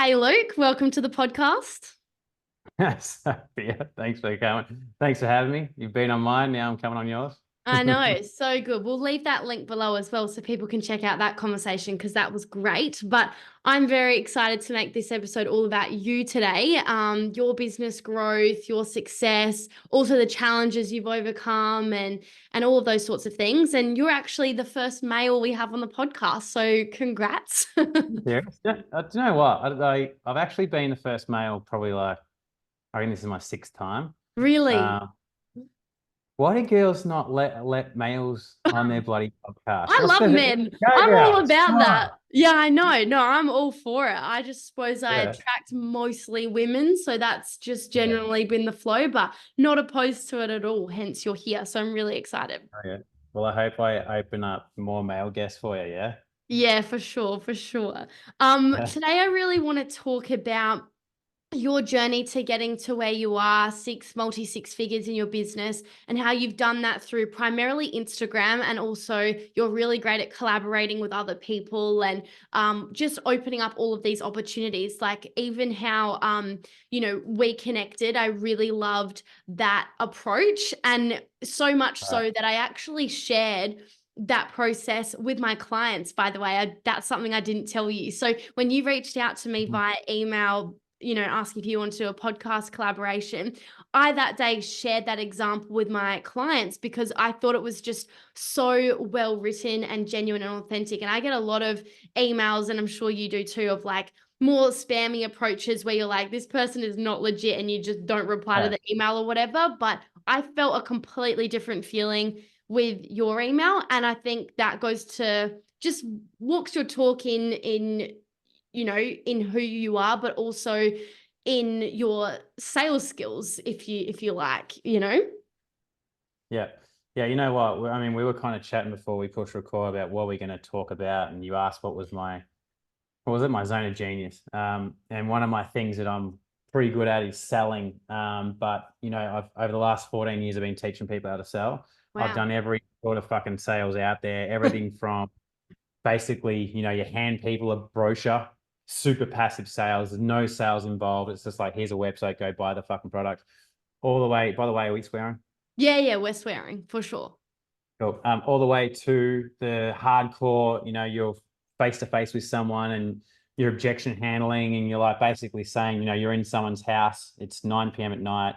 Hey Luke, welcome to the podcast. Sophia, thanks for coming. Thanks for having me. You've been on mine, now I'm coming on yours. I know, so good. We'll leave that link below as well so people can check out that conversation because that was great. But I'm very excited to make this episode all about you today, your business growth, your success, also the challenges you've overcome and all of those sorts of things. And you're actually the first male we have on the podcast, so congrats. Serious? Yeah, do you know what? I've actually been the first male probably like, I think this is my sixth time. Really? Uh, why do girls not let males on their bloody podcast? I love men. Go I'm all girls, about come that. on. Yeah, I know. No, I'm all for it. I just suppose I Yeah. attract mostly women, so that's just Yeah. generally been the flow, but not opposed to it at all. Hence, you're here. So I'm really excited. Okay. Well, I hope I open up more male guests for you, yeah? Yeah, for sure, for sure. Yeah. Today I really want to talk about your journey to getting to where you are, six figures in your business, and how you've done that through primarily Instagram. And also, you're really great at collaborating with other people and just opening up all of these opportunities. Like, even how, we connected. I really loved that approach. And so much All right. so that I actually shared that process with my clients. By the way, that's something I didn't tell you. So when you reached out to me via email, asking if you want to do a podcast collaboration, I that day shared that example with my clients because I thought it was just so well written and genuine and authentic. And I get a lot of emails, and I'm sure you do too, of like more spammy approaches where you're like, this person is not legit and you just don't reply to Yeah. the email or whatever. But I felt a completely different feeling with your email. And I think that goes to just walks your talk in who you are, but also in your sales skills, if you like. Yeah. Yeah, you know what? I mean, we were kind of chatting before we pushed record about what we're going to talk about, and you asked what was it, my zone of genius. And one of my things that I'm pretty good at is selling. But I've over the last 14 years, I've been teaching people how to sell. I've Wow. done every sort of fucking sales out there, everything from basically, you hand people a brochure, super passive sales, there's no sales involved. It's just like, here's a website, go buy the fucking product. All the way, by the way, are we swearing? Yeah, we're swearing for sure. Cool. All the way to the hardcore, you're face to face with someone and your objection handling, and you're like basically saying, you're in someone's house, it's 9 p.m. at night,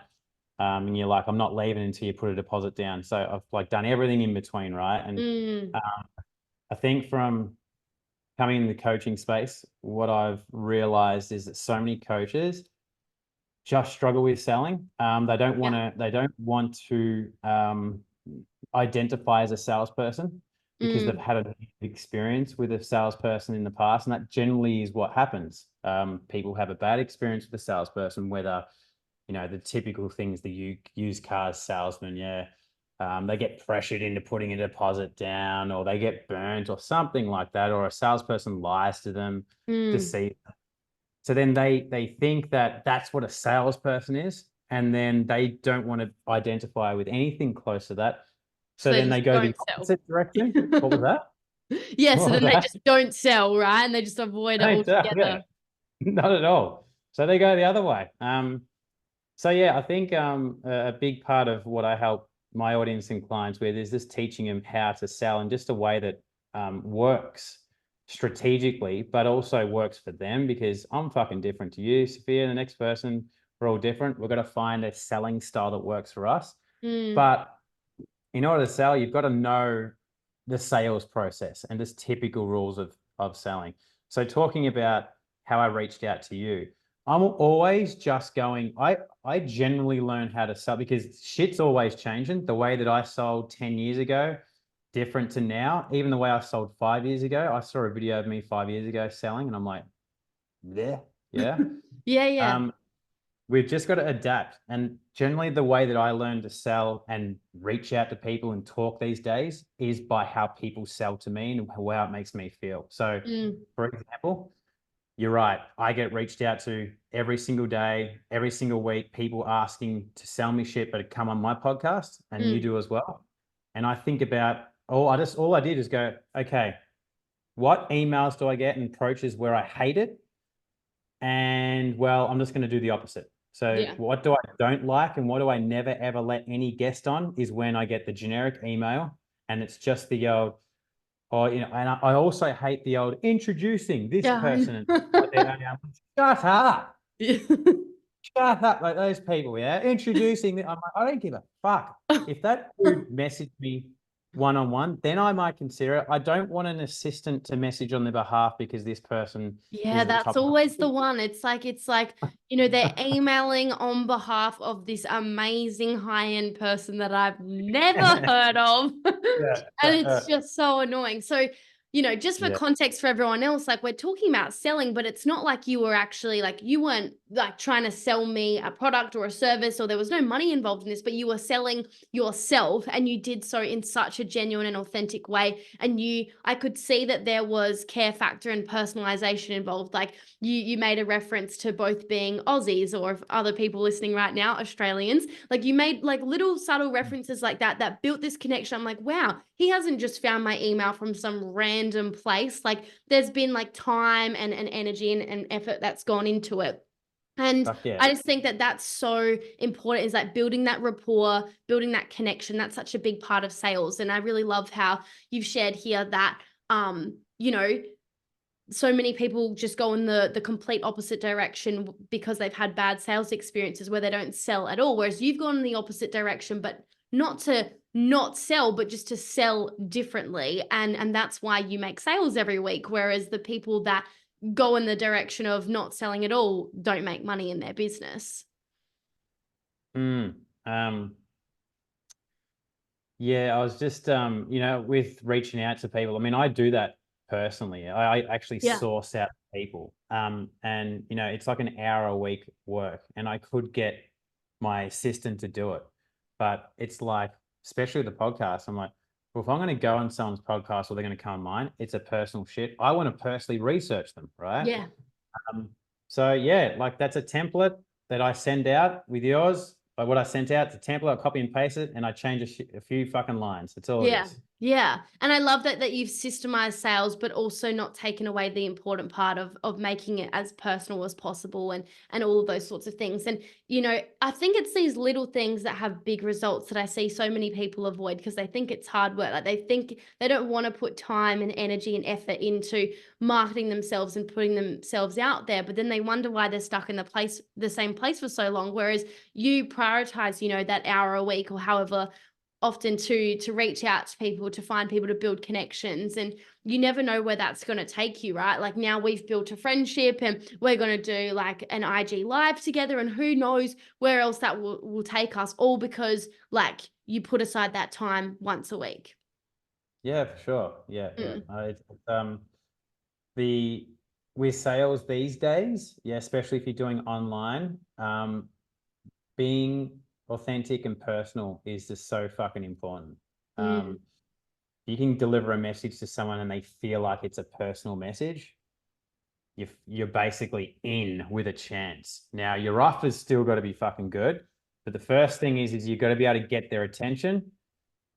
and you're like, I'm not leaving until you put a deposit down. So I've like done everything in between, right? And Mm, I think from coming in the coaching space, what I've realized is that so many coaches just struggle with selling. yeah. They don't want to identify as a salesperson because they've Mm, had an experience with a salesperson in the past, and that generally is what happens. People have a bad experience with a salesperson, whether the typical things, the used cars salesman, yeah. They get pressured into putting a deposit down, or they get burnt, or something like that, or a salesperson lies to them to mm. see. So then they think that that's what a salesperson is, and then they don't want to identify with anything close to that. So So they then they just go the don't sell. opposite direction. What was that? Yeah, so What was then they that? just don't sell, right? And they just avoid it Don't tell. Yeah, altogether. not at all. So they go the other way. So yeah, I think a big part of what I help my audience and clients with is just teaching them how to sell in just a way that works strategically, but also works for them, because I'm fucking different to you, Sophia, the next person. We're all different. We've got to find a selling style that works for us. Mm, But in order to sell, you've got to know the sales process and just typical rules of selling. So talking about how I reached out to you, I'm always just going, I generally learn how to sell because shit's always changing. The way that I sold 10 years ago, different to now. Even the way I sold 5 years ago, I saw a video of me 5 years ago selling, and I'm like, yeah, yeah. yeah. Um, we've just got to adapt. And generally, the way that I learn to sell and reach out to people and talk these days is by how people sell to me and how it makes me feel. So, Mm, for example, you're right. I get reached out to every single day, every single week, people asking to sell me shit, but to come on my podcast, and you mm. do as well. And I think about, all I did is go, okay, what emails do I get and approaches where I hate it? And well, I'm just going to do the opposite. So what do I don't like and what do I never ever let any guest on is when I get the generic email and it's just the old, or and I also hate the old introducing this person. Shut up. Shut up, like those people, introducing I'm like, I don't give a fuck. If that dude messaged me one-on-one, then I might consider it. I don't want an assistant to message on their behalf because this person is at the That's top. always the one. It's like, they're emailing on behalf of this amazing high-end person that I've never heard of. And it's just so annoying. So, just for context for everyone else, like we're talking about selling, but it's not like you were actually you weren't like trying to sell me a product or a service, or there was no money involved in this, but you were selling yourself, and you did so in such a genuine and authentic way. And I could see that there was care factor and personalization involved. Like you made a reference to both being Aussies, or if other people listening right now, Australians, like you made like little subtle references like that built this connection. I'm like, wow, he hasn't just found my email from some random place. Like there's been like time and energy and effort that's gone into it. And I just think that that's so important, is like building that rapport, building that connection. That's such a big part of sales. And I really love how you've shared here that, so many people just go in the complete opposite direction because they've had bad sales experiences where they don't sell at all. Whereas you've gone in the opposite direction, but not to not sell, but just to sell differently. And that's why you make sales every week. Whereas the people that go in the direction of not selling at all don't make money in their business. Yeah, I was just, with reaching out to people. I mean, I do that personally. I actually source out people. And, it's like an hour a week work, and I could get my assistant to do it. But it's like, especially the podcast, I'm like, well, if I'm going to go on someone's podcast or they're going to come on mine, it's a personal shit. I want to personally research them, right? Yeah. So yeah, like that's a template that I send out with yours. But what I sent out, the template, I copy and paste it, and I change a few fucking lines. That's all it is. Yeah. And I love that you've systemized sales, but also not taken away the important part of making it as personal as possible and all of those sorts of things. And, I think it's these little things that have big results that I see so many people avoid because they think it's hard work. Like they think they don't want to put time and energy and effort into marketing themselves and putting themselves out there, but then they wonder why they're stuck in the same place for so long. Whereas you prioritize, that hour a week or however often to reach out to people, to find people, to build connections. And you never know where that's going to take you, right? Like now we've built a friendship and we're going to do like an IG live together, and who knows where else that will take us, all because like you put aside that time once a week. Yeah, for sure. Yeah. With sales these days, especially if you're doing online, being authentic and personal is just so fucking important. You can deliver a message to someone and they feel like it's a personal message, you're basically in with a chance. Now your offer's still got to be fucking good, but the first thing is you've got to be able to get their attention.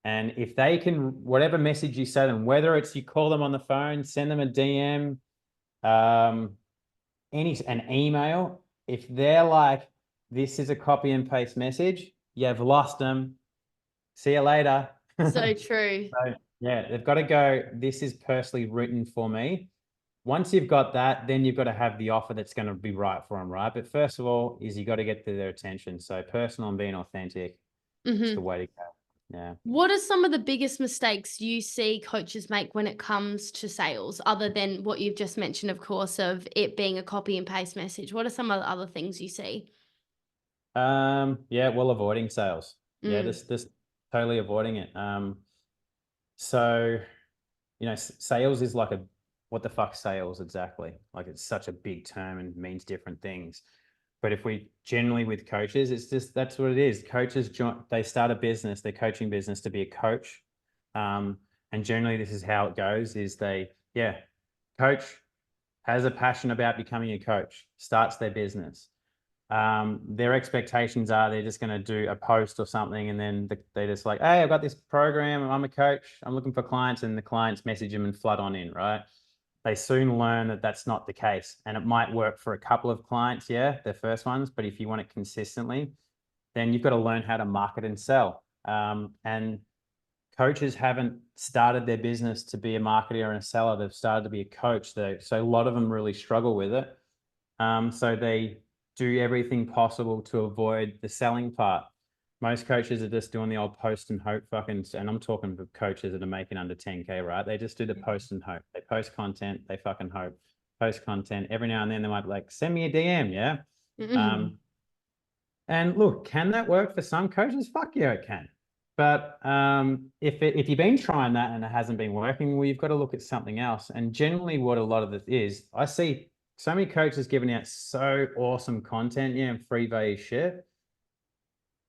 And if they can, whatever message you send them, whether it's you call them on the phone, send them a DM, an email, if they're like, this is a copy and paste message, you've lost them. See you later. So true. So, yeah, they've got to go, this is personally written for me. Once you've got that, then you've got to have the offer that's going to be right for them, right? But first of all, is you got to get their attention. So personal and being authentic is the way to go. Yeah. What are some of the biggest mistakes you see coaches make when it comes to sales, other than what you've just mentioned, of course, of it being a copy and paste message? What are some of the other things you see? Well, avoiding sales. Yeah, just totally avoiding it. So, sales is like what the fuck sales exactly? Like it's such a big term and means different things. But if we generally with coaches, it's just, that's what it is. Coaches, they start a business, their coaching business to be a coach. And generally this is how it goes is coach has a passion about becoming a coach, starts their business. Their expectations are they're just going to do a post or something. And then they're just like, hey, I've got this program. I'm a coach. I'm looking for clients. And the clients message them and flood on in, right? they soon learn that that's not the case. And it might work for a couple of clients, yeah, their first ones, but if you want it consistently, then you've got to learn how to market and sell. And coaches haven't started their business to be a marketer and a seller. They've started to be a coach. So a lot of them really struggle with it. So they do everything possible to avoid the selling part. Most coaches are just doing the old post and hope fucking, and I'm talking for coaches that are making under 10K, right? They just do the post and hope. They post content, they fucking hope. Post content. Every now and then they might be like, send me a DM, yeah? And look, can that work for some coaches? Fuck yeah, it can. But if you've been trying that and it hasn't been working, well, you've got to look at something else. And generally what a lot of it is, I see so many coaches giving out so awesome content, yeah, and free value shit.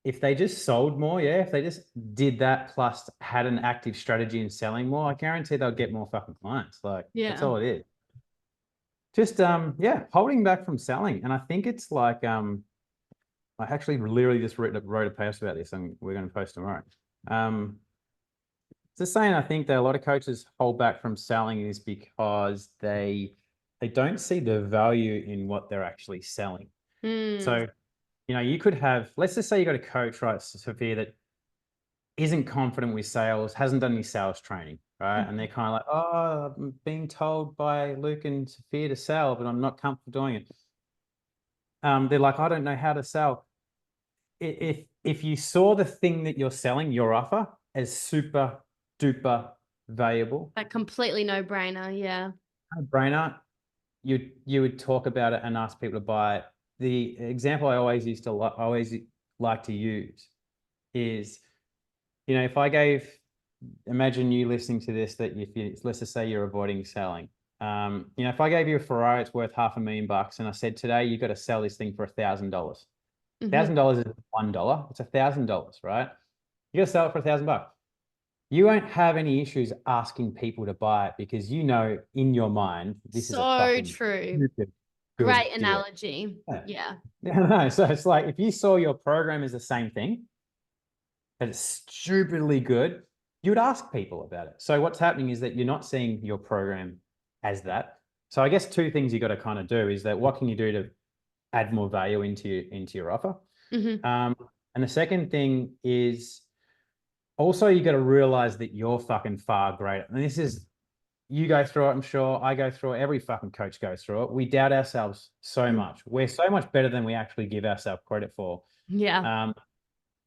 If they just sold more, yeah, if they just did that plus had an active strategy in selling more, I guarantee they'll get more fucking clients. Like, that's all it is. Just, yeah, holding back from selling. And I think it's like, I actually literally just wrote a post about this and we're going to post tomorrow. Just saying, I think that a lot of coaches hold back from selling is because they don't see the value in what they're actually selling. So, you could have, let's just say you got a coach, right, Sophia, that isn't confident with sales, hasn't done any sales training, right? And they're kind of like, oh, I'm being told by Luke and Sophia to sell, but I'm not comfortable doing it. They're like, I don't know how to sell. If you saw the thing that you're selling, your offer, as super duper valuable, a completely no-brainer, yeah. No-brainer, you would talk about it and ask people to buy it. The example I always like to use is, if I gave, imagine you listening to this, that let's just say you're avoiding selling. If I gave you a Ferrari, it's worth $500,000, and I said today you got to sell this thing for $1,000. $1,000 is $1. It's $1,000, right? You got to sell it for $1,000. You won't have any issues asking people to buy it because in your mind this is a fucking true. Great analogy. Yeah. No, so it's like if you saw your program as the same thing, that it's stupidly good, you would ask people about it. So what's happening is that you're not seeing your program as that. So I guess two things you got to kind of do is that what can you do to add more value into your offer? And the second thing is also you got to realize that you're fucking far greater. And this is, you go through it, I'm sure. I go through it. Every fucking coach goes through it. We doubt ourselves so much. We're so much better than we actually give ourselves credit for. Yeah.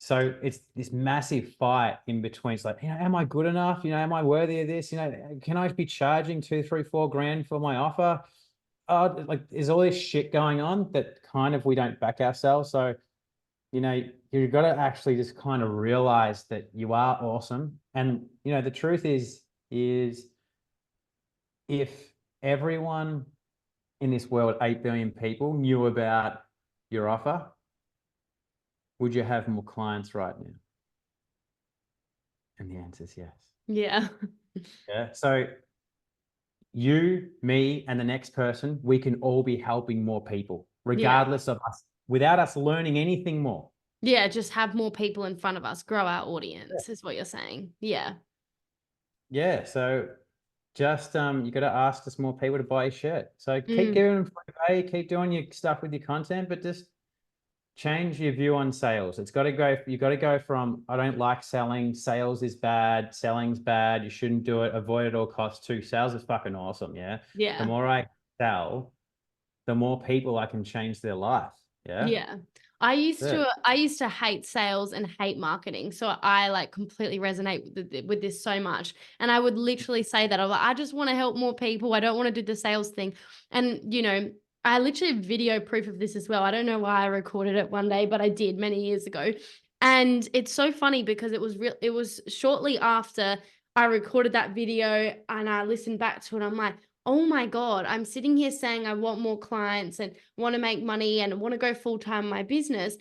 So it's this massive fight in between. It's like, am I good enough? Am I worthy of this? Can I be charging $2, $3, $4 for my offer? Like there's all this shit going on that kind of we don't back ourselves. So, you've got to actually just kind of realize that you are awesome. And, the truth is if everyone in this world, 8 billion people, knew about your offer, would you have more clients right now? And the answer is yes. Yeah. Yeah. So you, me, and the next person, we can all be helping more people, regardless of us, without us learning anything more. Yeah, just have more people in front of us, grow our audience, is what you're saying. Yeah. Yeah. So just you got to ask us more people to buy your shirt. So keep giving them free pay, keep doing your stuff with your content, but just change your view on sales. It's got to go. You got to go from I don't like selling. Sales is bad. Selling's bad. You shouldn't do it. Avoid it at all costs. To sales is fucking awesome. Yeah. Yeah. The more I sell, the more people I can change their life. Yeah. Yeah. I used to hate sales and hate marketing. So I completely resonate with this so much. And I would literally say that I just want to help more people. I don't want to do the sales thing. And, I literally have video proof of this as well. I don't know why I recorded it one day, but I did many years ago. And it's so funny because it was shortly after I recorded that video and I listened back to it. I'm like, oh my God, I'm sitting here saying I want more clients and want to make money and want to go full-time in my business.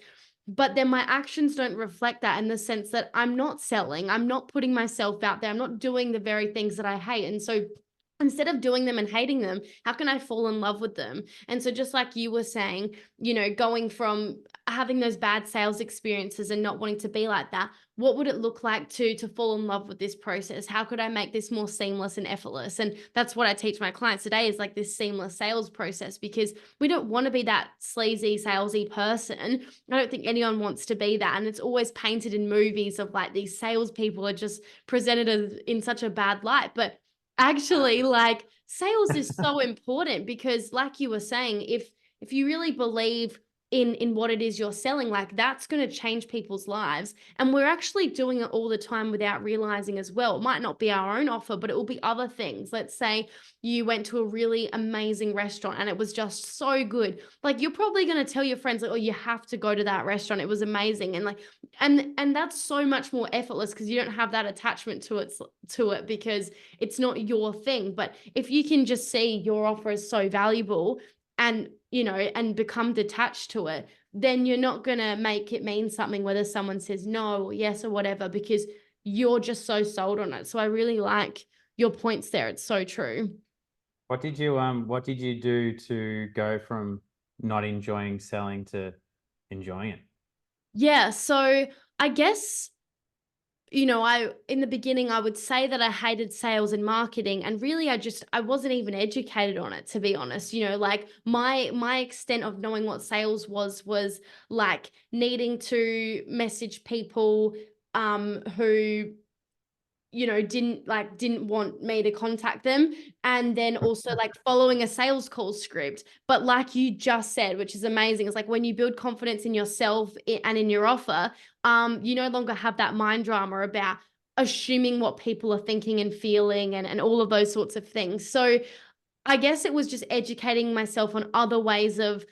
But then my actions don't reflect that in the sense that I'm not selling. I'm not putting myself out there. I'm not doing the very things that I hate. And so instead of doing them and hating them, how can I fall in love with them? And so just like you were saying, you know, going from having those bad sales experiences and not wanting to be like that, what would it look like to fall in love with this process? How could I make this more seamless and effortless? And that's what I teach my clients today, is like this seamless sales process, because we don't want to be that sleazy, salesy person. I don't think anyone wants to be that. And it's always painted in movies of like these salespeople are just presented as in such a bad light. But actually, like, sales is so important, because like you were saying, if you really believe in what it is you're selling, like, that's going to change people's lives. And we're actually doing it all the time without realizing as well. It might not be our own offer, but it will be other things. Let's say you went to a really amazing restaurant and it was just so good. Like, you're probably going to tell your friends, like, oh, you have to go to that restaurant, it was amazing. And like, and that's so much more effortless, because you don't have that attachment to it because it's not your thing. But if you can just see your offer is so valuable, and you know, and become detached to it, then you're not going to make it mean something whether someone says no or yes or whatever, because you're just so sold on it. So I really like your points there. It's so true. What did you do to go from not enjoying selling to enjoying it? Yeah, so I guess, you know, in the beginning I would say that I hated sales and marketing, and really I wasn't even educated on it, to be honest. You know, like, my extent of knowing what sales was like needing to message people who, you know, didn't want me to contact them, and then also like following a sales call script. But like you just said, which is amazing, it's like when you build confidence in yourself and in your offer, you no longer have that mind drama about assuming what people are thinking and feeling, and all of those sorts of things. So I guess it was just educating myself on other ways of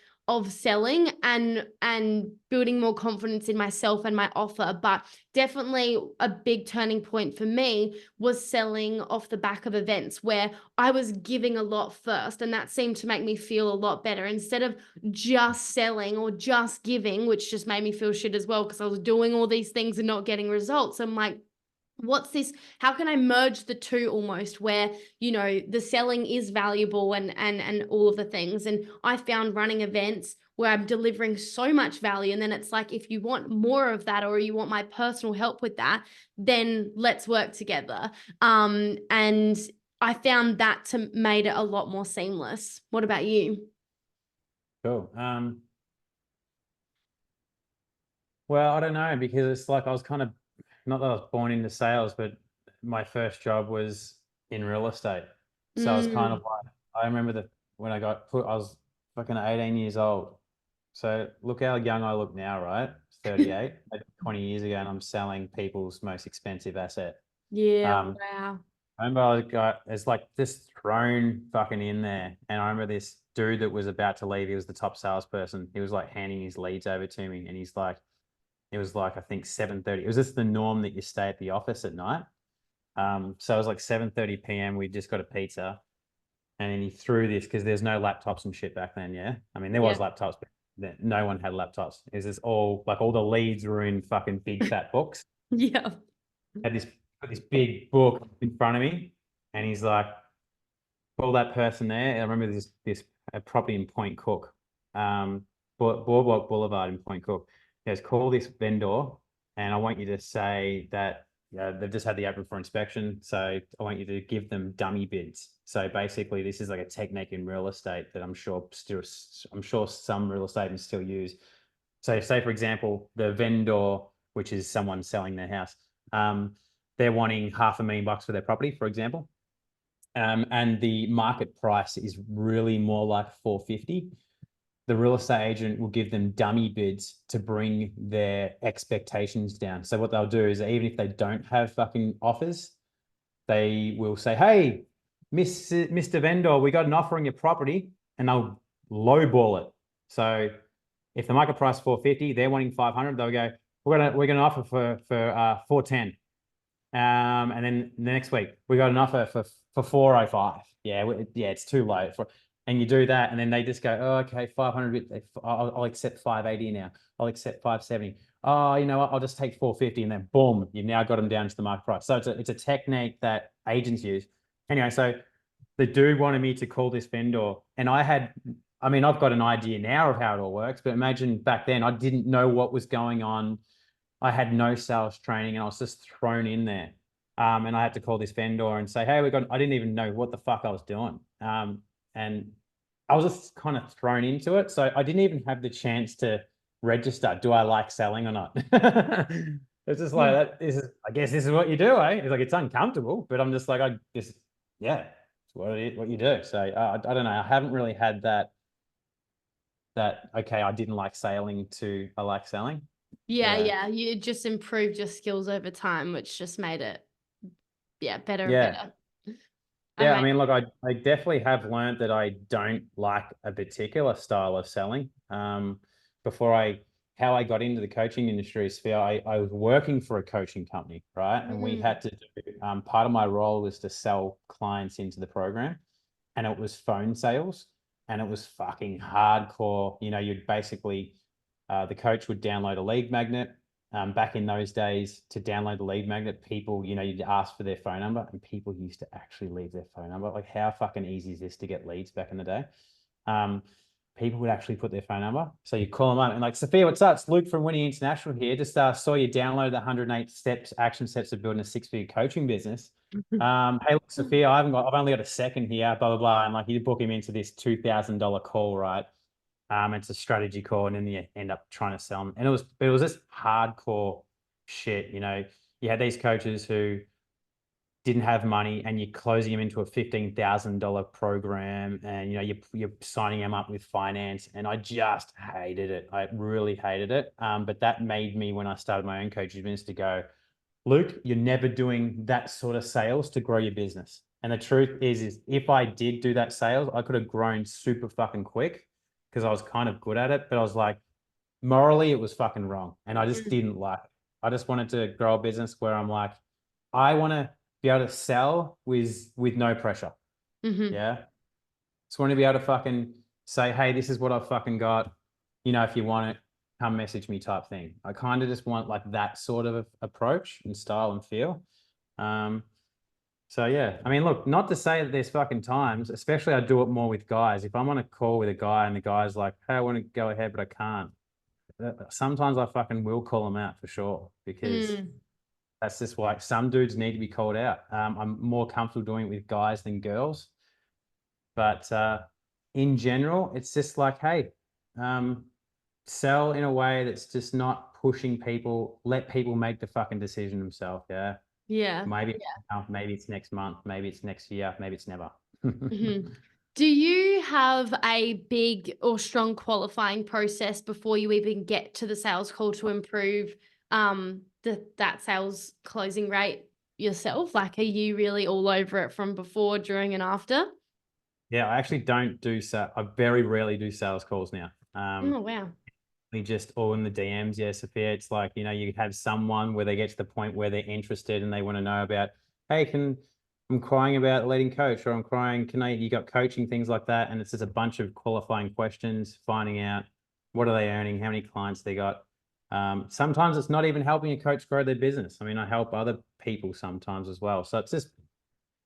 selling, and building more confidence in myself and my offer. But definitely a big turning point for me was selling off the back of events where I was giving a lot first, and that seemed to make me feel a lot better, instead of just selling or just giving, which just made me feel shit as well, because I was doing all these things and not getting results. I'm like, what's this? How can I merge the two, almost, where, you know, the selling is valuable, and all of the things. And I found running events where I'm delivering so much value, and then it's like, if you want more of that, or you want my personal help with that, then let's work together. And I found that to made it a lot more seamless. What about you? Cool. Well, I don't know, because it's like I was kind of, not that I was born into sales, but my first job was in real estate. So I was kind of Mm, like, I remember when I got put, I was fucking 18 years old. So look how young I look now, right? 38, maybe 20 years ago, and I'm selling people's most expensive asset. yeah, Um, wow. I remember I got, it's like just thrown fucking in there. And I remember this dude that was about to leave. He was the top salesperson. He was like handing his leads over to me, and he's like, it was like, I think 7:30. It was just the norm that you stay at the office at night. So it was like 7:30 p.m. We just got a pizza, and then he threw this, because there's no laptops and shit back then. Yeah, I mean there Yeah. was laptops, but no one had laptops. It was just all like, all the leads were in fucking big fat books. Yeah. Had this big book in front of me, and he's like, "Call that person there." I remember this a property in Point Cook, Boardwalk Boulevard in Point Cook. He goes, "Call this vendor, and I want you to say that, they've just had the open for inspection. So I want you to give them dummy bids." So basically, this is like a technique in real estate that I'm sure some real estate agents still use. So say, for example, the vendor, which is someone selling their house, they're wanting $500,000 for their property, for example. And the market price is really more like 450. The real estate agent will give them dummy bids to bring their expectations down. So what they'll do is, even if they don't have fucking offers, they will say, "Hey, Mr. Vendor, we got an offer on your property," and they'll lowball it. So if the market price is 450, they're wanting 500, they'll go, we're gonna offer for 410. And then the next week we got an offer for 405. Yeah, yeah, it's too low for. And you do that, and then they just go, "Oh, okay, 500. I'll accept 580 now. I'll accept 570. Oh, you know what? I'll just take 450." And then boom, you've now got them down to the market price. So it's a technique that agents use. Anyway, so the dude wanted me to call this vendor, and I mean, I've got an idea now of how it all works, but imagine back then I didn't know what was going on. I had no sales training and I was just thrown in there. And I had to call this vendor and say, hey, I didn't even know what the fuck I was doing. And I was just kind of thrown into it. So I didn't even have the chance to register. Do I like selling or not? It's just like that. I guess this is what you do, eh? It's like, it's uncomfortable, but I'm just like, yeah, it's what you do. So I don't know. I haven't really had okay, I didn't like sailing to I like selling. Yeah. You just improved your skills over time, which just made it, better and Yeah. better. Yeah, I Amazing. mean, look, I definitely have learned that I don't like a particular style of selling. Before how I got into the coaching industry is I was working for a coaching company, right? And we had to do, part of my role was to sell clients into the program, and it was phone sales, and it was fucking hardcore. You know, you'd basically, the coach would download a lead magnet. Back in those days, to download the lead magnet, people, you'd ask for their phone number, and people used to actually leave their phone number. Like, how fucking easy is this to get leads back in the day? People would actually put their phone number. So you call them up and like, Sophia, what's up? It's Luke from Winning International here. Just saw you download the 108 action steps of building a 6-figure coaching business. Hey, look, Sophia, I've only got a second here, blah, blah, blah. And like, you book him into this $2,000 call, right? It's a strategy call, and then you end up trying to sell them. And it was just hardcore shit. You had these coaches who didn't have money, and you're closing them into a $15,000 program, and you're signing them up with finance. And I just hated it. I really hated it. But that made me, when I started my own coaching business, to go, Luke, you're never doing that sort of sales to grow your business. And the truth is if I did do that sales, I could have grown super fucking quick because I was kind of good at it. But I was like, morally, it was fucking wrong. And I just didn't like it. I just wanted to grow a business where I'm like, I want to be able to sell with no pressure. Yeah. Just want to be able to fucking say, hey, this is what I've fucking got. If you want it, come message me type thing. I kind of just want like that sort of approach and style and feel. So yeah, I mean, look, not to say that there's fucking times, especially I do it more with guys. If I'm on a call with a guy and the guy's like, hey, I want to go ahead, but I can't. Sometimes I fucking will call them out for sure, because that's just like, some dudes need to be called out. I'm more comfortable doing it with guys than girls. But in general, it's just like, hey, sell in a way that's just not pushing people. Let people make the fucking decision themselves. Yeah. Yeah. Maybe it's next month. Maybe it's next year. Maybe it's never. Do you have a big or strong qualifying process before you even get to the sales call to improve that sales closing rate yourself? Like, are you really all over it from before, during, and after? Yeah, I actually don't do I very rarely do sales calls now. Oh, wow. We just all in the DMs. Yeah, Sophia, it's like, you have someone where they get to the point where they're interested and they want to know about, hey, I'm crying about leading coach, or I'm crying, you got coaching, things like that. And it's just a bunch of qualifying questions, finding out what are they earning, how many clients they got. Sometimes it's not even helping a coach grow their business. I mean, I help other people sometimes as well. So it's just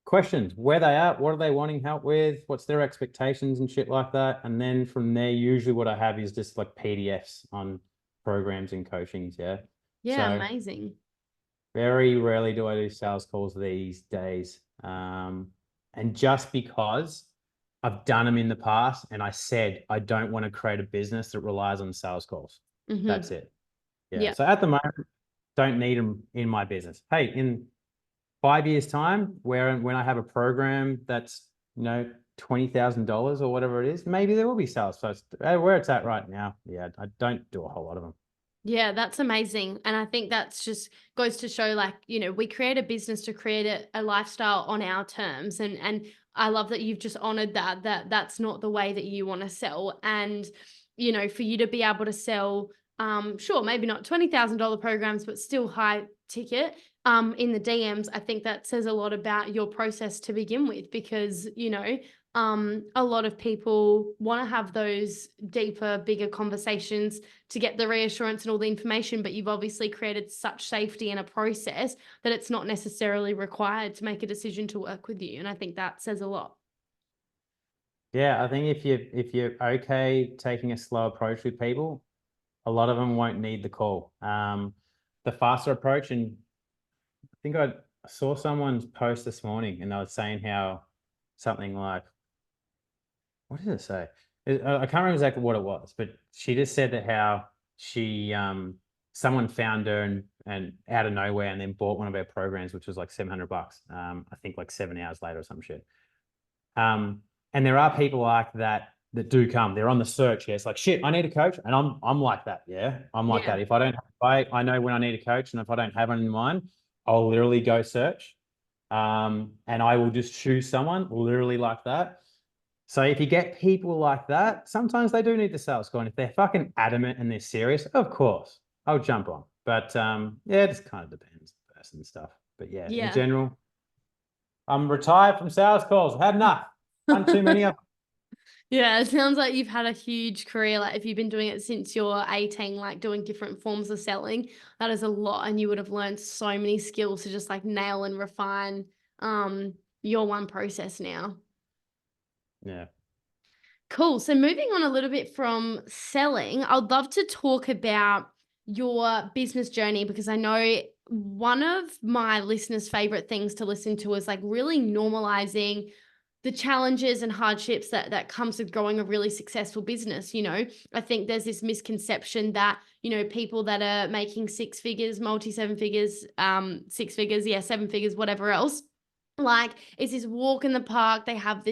questions, where they at, what are they wanting help with, what's their expectations and shit like that. And then from there, usually what I have is just like PDFs on programs and coachings. Yeah. Yeah, So amazing. very rarely do I do sales calls these days. And just because I've done them in the past, and I said I don't want to create a business that relies on sales calls. That's it. Yeah. Yeah. So at the moment, don't need them in my business. Hey, in 5 years' time, when I have a program that's $20,000 or whatever it is, maybe there will be sales. So where it's at right now, yeah, I don't do a whole lot of them. Yeah, that's amazing. And I think that's just goes to show, like, we create a business to create a lifestyle on our terms. And I love that you've just honored that's not the way that you want to sell. And, for you to be able to sell, sure, maybe not $20,000 programs, but still high ticket, in the DMs, I think that says a lot about your process to begin with, because, a lot of people want to have those deeper, bigger conversations to get the reassurance and all the information, but you've obviously created such safety in a process that it's not necessarily required to make a decision to work with you. And I think that says a lot. Yeah, I think if you're okay taking a slow approach with people, a lot of them won't need the call. The faster approach, and I think I saw someone's post this morning, and they were saying how something like, what did it say? I can't remember exactly what it was, but she just said that how she someone found her and out of nowhere and then bought one of her programs, which was like $700. I think like 7 hours later or some shit. Um, and there are people like that that do come. They're on the search. Yeah, it's like shit. I need a coach, and I'm like that. Yeah, I'm like Yeah. that. If I don't, I know when I need a coach, and if I don't have one in mind, I'll literally go search, and I will just choose someone literally like that. So if you get people like that, sometimes they do need the sales call. And if they're fucking adamant and they're serious, of course, I'll jump on. But yeah, it just kind of depends, person and stuff. But yeah, in Yeah. general, I'm retired from sales calls. I've had enough. Done too many of them. Yeah, it sounds like you've had a huge career. Like if you've been doing it since you're 18, like doing different forms of selling, that is a lot. And you would have learned so many skills to just like nail and refine your one process now. Yeah. Cool. So moving on a little bit from selling, I'd love to talk about your business journey because I know one of my listeners' favorite things to listen to is like really normalizing the challenges and hardships that comes with growing a really successful business. I think there's this misconception that people that are making six figures, multi seven figures, six figures, yeah, seven figures, whatever else, like it's this walk in the park. They have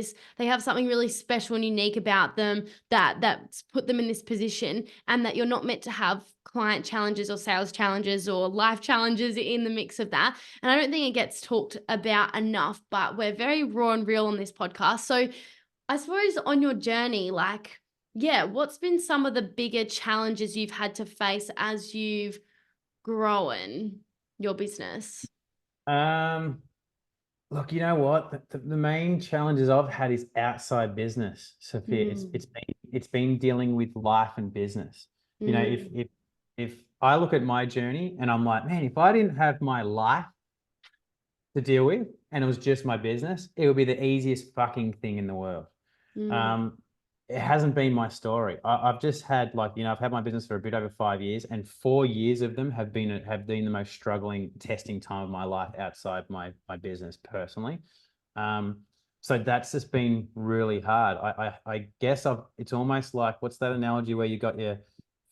something really special and unique about them that's put them in this position, and that you're not meant to have client challenges or sales challenges or life challenges in the mix of that. And I don't think it gets talked about enough, but we're very raw and real on this podcast. So I suppose on your journey, like, yeah, what's been some of the bigger challenges you've had to face as you've grown your business? Um, Look, you know what? The main challenges I've had is outside business, Sophia. Mm, It's been dealing with life and business. You know, if mm, if if I look at my journey and I'm like, man, if I didn't have my life to deal with and it was just my business, it would be the easiest fucking thing in the world. mm. Um, it hasn't been my story. I've just had like, I've had my business for a bit over 5 years, and 4 years of them have been the most struggling testing time of my life outside my business personally. Um, so that's just been really hard. I guess it's almost like, what's that analogy where you got your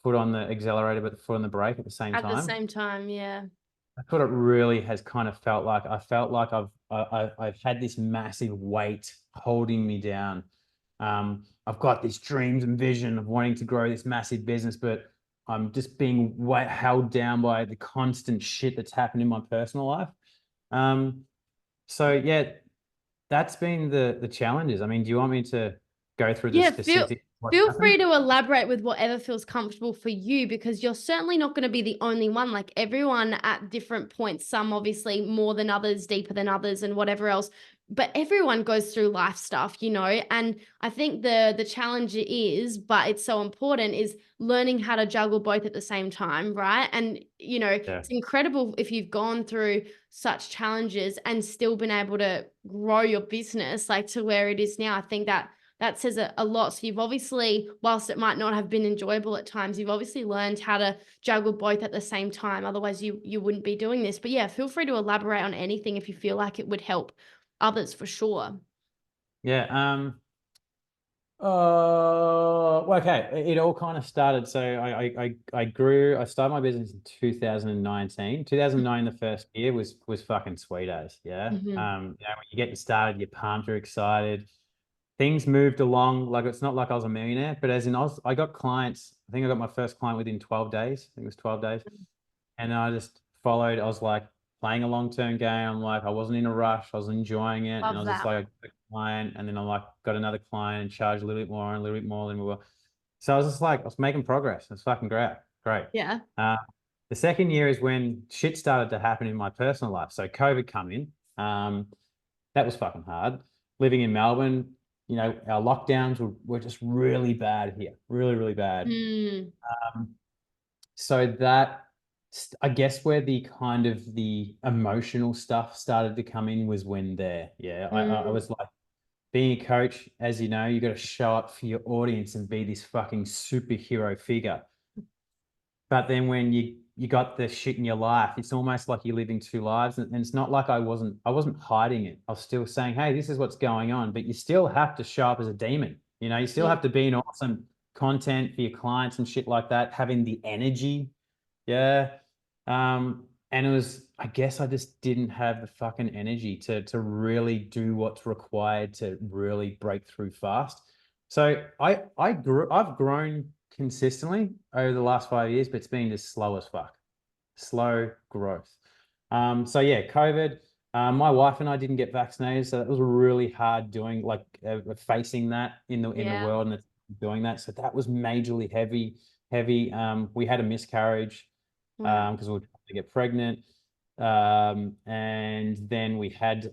foot on the accelerator but the foot on the brake at the same At the time? same time, yeah. That's what it really has kind of felt like. I felt like I've had this massive weight holding me down. I've got these dreams and vision of wanting to grow this massive business, but I'm just being held down by the constant shit that's happened in my personal life. Um, so yeah, that's been the challenges. I mean, do you want me to go through the Yeah, feel specifics of what's feel free happened? to elaborate with whatever feels comfortable for you because you're certainly not going to be the only one. Like everyone at different points, some obviously more than others, deeper than others, and whatever else. But everyone goes through life stuff, And I think the challenge is, but it's so important, is learning how to juggle both at the same time, right? And Yeah. it's incredible if you've gone through such challenges and still been able to grow your business like to where it is now. I think that says a lot. So you've obviously, whilst it might not have been enjoyable at times, you've obviously learned how to juggle both at the same time. Otherwise, you wouldn't be doing this. But yeah, feel free to elaborate on anything if you feel like it would help others for sure. Yeah. Well, okay. It all kind of started. So I grew. I started my business in 2019. 2009, the first year was fucking sweet as, yeah. Hmm. When you get started, you're pumped, you're excited. Things moved along. Like it's not like I was a millionaire, but as in I got clients. I think I got my first client within 12 days. I think it was 12 days. And I just followed. I was like playing a long-term game. I'm like, I wasn't in a rush. I was enjoying it. And I Love was just that. like a client. And then I like got another client and charged a little bit more and a little bit more, a little bit more. So I was just like, I was making progress. It's fucking great. Great. Yeah. Uh, the second year is when shit started to happen in my personal life. So COVID come in. That was fucking hard. Living in Melbourne, our lockdowns were just really bad here. Really, really bad. Mm, Um, so that, I guess, where the kind of the emotional stuff started to come in was when there. Yeah. I mm, was like being a coach, as you know, you got to show up for your audience and be this fucking superhero figure. But then when you got the shit in your life, it's almost like you're living two lives. And it's not like I wasn't hiding it. I was still saying, hey, this is what's going on. But you still have to show up as a demon. You know, you still Yeah. have to be an awesome content for your clients and shit like that, having the energy. Yeah. And it was, I guess I just didn't have the fucking energy to really do what's required to really break through fast. So I've grown consistently over the last 5 years, but it's been just slow as fuck, slow growth. So yeah, COVID. My wife and I didn't get vaccinated, so that was really hard doing, like facing that in the Yeah. world and doing that. So that was majorly heavy. We had a miscarriage Wow. because we were trying to get pregnant. And then we had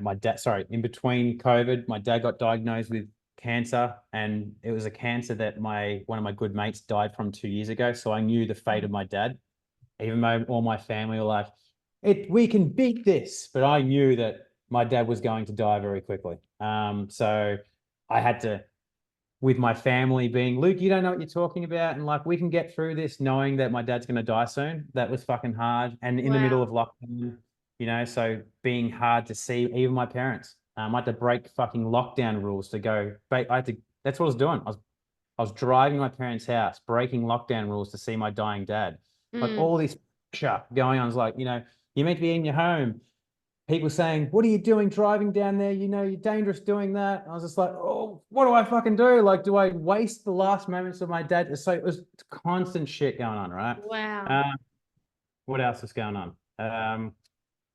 my dad, sorry, in between COVID, my dad got diagnosed with cancer, and it was a cancer that one of my good mates died from 2 years ago. So I knew the fate of my dad, even though all my family were like, we can beat this. But I knew that my dad was going to die very quickly. So I had to, with my family being, Luke, you don't know what you're talking about. And like, we can get through this knowing that my dad's going to die soon. That was fucking hard. And in the middle Wow. of lockdown, so being hard to see, even my parents, I had to break fucking lockdown rules to go, that's what I was doing. I was driving my parents' house, breaking lockdown rules to see my dying dad. Like Mm. all this pressure going on. It's like, you're meant to be in your home, people saying, what are you doing driving down there? You're dangerous doing that. I was just like, oh, what do I fucking do? Like, do I waste the last moments of my dad? So it was constant shit going on, right? Wow. Um, what else is going on?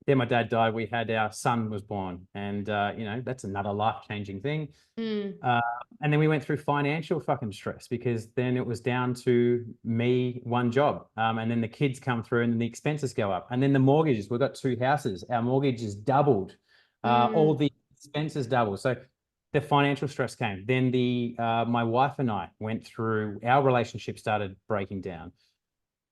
Then my dad died. We had our son was born, and that's another life-changing thing. Mm. Uh, and then we went through financial fucking stress because then it was down to me, one job. And then the kids come through and then the expenses go up. And then the mortgages, we've got two houses. Our mortgage is doubled. All Mm. the expenses doubled. So the financial stress came. Then my wife and I went through, our relationship started breaking down.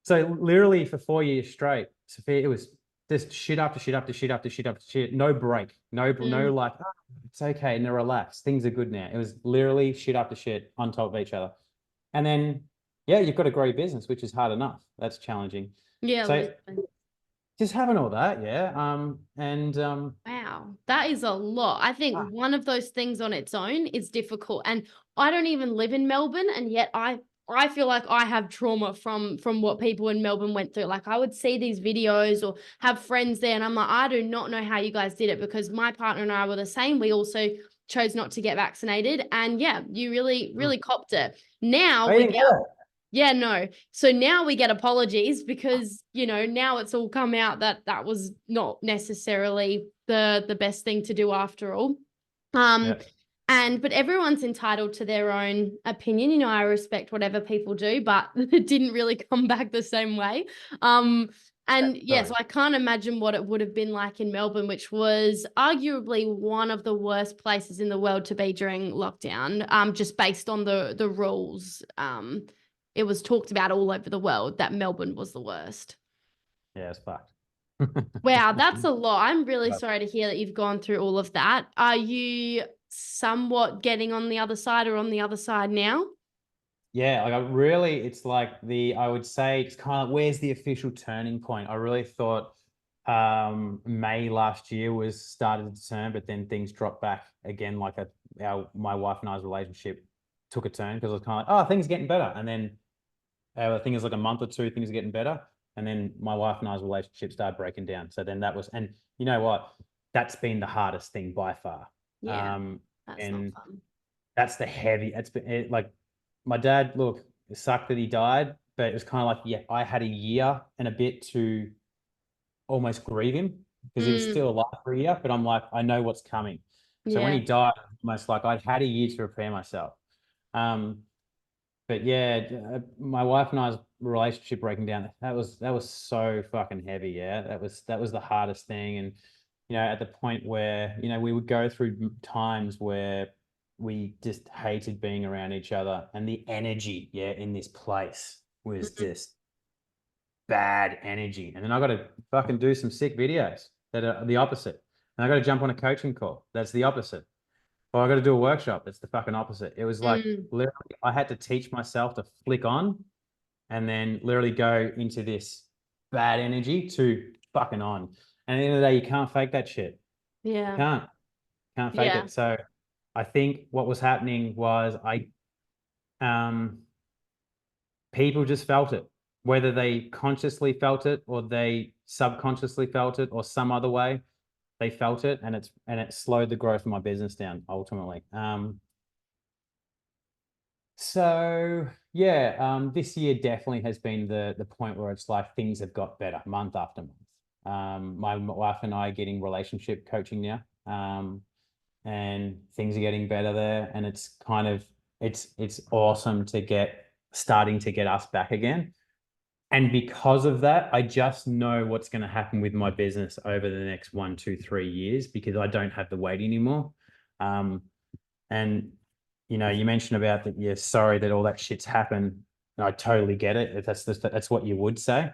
So literally for 4 years straight, Sophia, it was just shit after shit after shit after shit after shit. No break. No Mm. like, oh, it's okay. Now relax. Things are good now. It was literally shit after shit on top of each other. And then, yeah, you've got to grow your business, which is hard enough. That's challenging. Yeah, So listen. just having all that, yeah. Wow, that is a lot. I think one of those things on its own is difficult. And I don't even live in Melbourne, and yet I feel like I have trauma from what people in Melbourne went through. Like I would see these videos or have friends there, and I'm like, I do not know how you guys did it, because my partner and I were the same. We also chose not to get vaccinated, and yeah, you really, really copped it. Now I we didn't get, get it. yeah, no. So now we get apologies because, now it's all come out that that was not necessarily the best thing to do after all. Um, Yeah, but everyone's entitled to their own opinion. I respect whatever people do, but it didn't really come back the same way. And yes, sorry. I can't imagine what it would have been like in Melbourne, which was arguably one of the worst places in the world to be during lockdown, just based on the rules. It was talked about all over the world that Melbourne was the worst. Yeah, it's fucked. Wow, that's a lot. I'm really sorry to hear that you've gone through all of that. Are you somewhat getting on the other side or on the other side now? Yeah, like it's like I would say it's kind of, where's the official turning point? I really thought May last year was started to turn, but then things dropped back again. Like my wife and I's relationship took a turn because I was kind of like, oh, things are getting better. And then I think it was like a month or two, things are getting better. And then my wife and I's relationship started breaking down. So then and you know what? That's been the hardest thing by far. Yeah, Um, that's not and fun. that's the heavy. It's been like my dad. Look, it sucked that he died, but it was kind of like, yeah, I had a year and a bit to almost grieve him because he was Mm, still alive for a year. But I'm like, I know what's coming. So when yeah. he died, almost like I'd had a year to prepare myself. Um, but yeah, my wife and I's relationship breaking down. That was so fucking heavy. Yeah, that was the hardest thing. And at the point where we would go through times where we just hated being around each other, and the energy, yeah, in this place was Mhm. just bad energy. And then I got to fucking do some sick videos that are the opposite. And I got to jump on a coaching call. That's the opposite. oh, I got to do a workshop. It's the fucking opposite. It was like Mm, literally, I had to teach myself to flick on and then literally go into this bad energy to fucking on. And at the end of the day, you can't fake that shit. yeah. Can't fake Yeah. it. So I think what was happening was um, people just felt it, whether they consciously felt it or they subconsciously felt it or some other way, they felt it, and it slowed the growth of my business down ultimately. So yeah, this year definitely has been the point where it's like things have got better month after month. My wife and I are getting relationship coaching now, and things are getting better there, and it's kind of it's awesome to get starting to get us back again. And because of that, I just know what's going to happen with my business over the next 1, 2, 3 years because I don't have the weight anymore. Um, and you mentioned about that. You're sorry that all that shit's happened. And I totally get it. That's what you would say.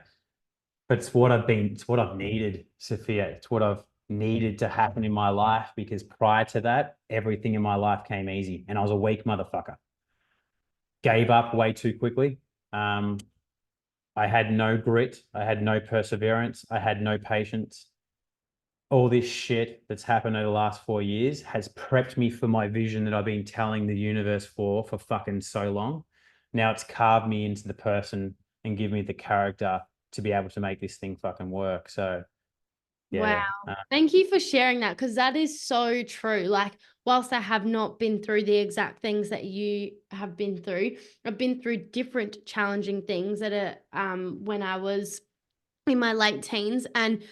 But it's what I've needed, Sophia. It's what I've needed to happen in my life because prior to that, everything in my life came easy, and I was a weak motherfucker. Gave up way too quickly. Um, I had no grit. I had no perseverance. I had no patience. All this shit that's happened over the last 4 years has prepped me for my vision that I've been telling the universe for fucking so long. Now it's carved me into the person and give me the character to be able to make this thing fucking work. So Wow. yeah. Thank you for sharing that because that is so true. Like, whilst I have not been through the exact things that you have been through, I've been through different challenging things at when I was in my late teens, and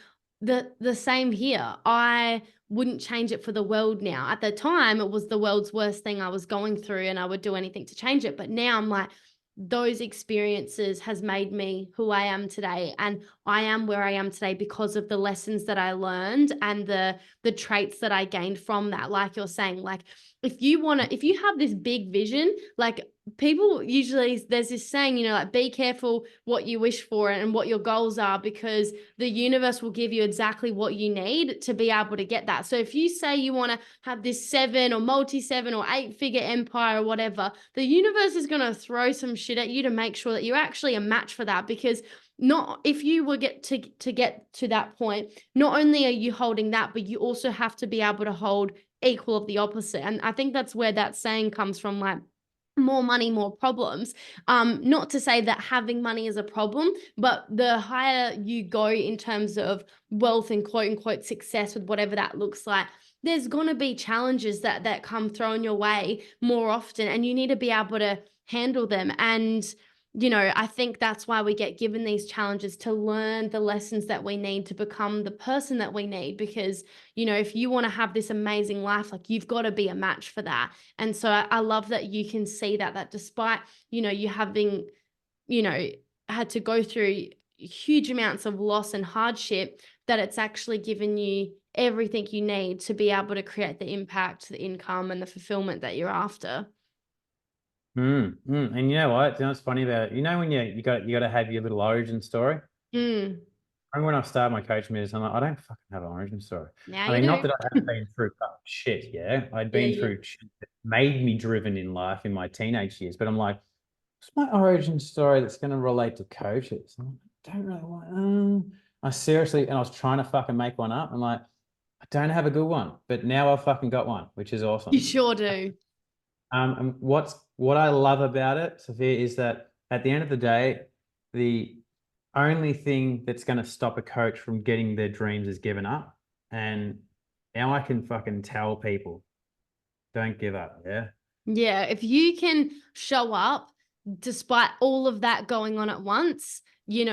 the same here. I wouldn't change it for the world now. At the time, it was the world's worst thing I was going through and I would do anything to change it. But now I'm like, those experiences has made me who I am today, and I am where I am today because of the lessons that I learned and the traits that I gained from that. Like you're saying, like if you have this big vision, like people usually, there's this saying, like, be careful what you wish for and what your goals are, because the universe will give you exactly what you need to be able to get that. So if you say you want to have this 7 or multi 7 or 8-figure empire or whatever, the universe is going to throw some shit at you to make sure that you're actually a match for that. Because not if you were get to get to that point, not only are you holding that, but you also have to be able to hold equal of the opposite. And I think that's where that saying comes from, like, more money, more problems. Not to say that having money is a problem, but the higher you go in terms of wealth and quote unquote success with whatever that looks like, there's going to be challenges that come thrown your way more often, and you need to be able to handle them. And I think that's why we get given these challenges, to learn the lessons that we need to become the person that we need. Because if you want to have this amazing life, like, you've got to be a match for that. And so I love that you can see that despite, you having, you know, had to go through huge amounts of loss and hardship, that it's actually given you everything you need to be able to create the impact, the income, and the fulfillment that you're after. And you know what? You know what's funny about it? When you got to have your little origin story. Mm, I remember when I started my coaching business, I'm like, I don't fucking have an origin story. now I you mean, not do. that I haven't been through shit, yeah. I'd Yeah, been yeah. through shit that made me driven in life in my teenage years, but I'm like, what's my origin story that's going to relate to coaches? I don't really want. I seriously, and I was trying to fucking make one up. I'm like, I don't have a good one, but now I've fucking got one, which is You awesome. sure do. And what I love about it, Sophia, is that at the end of the day, the only thing that's going to stop a coach from getting their dreams is giving up. And now I can fucking tell people, don't give up. Yeah. Yeah, if you can show up despite all of that going on at once, you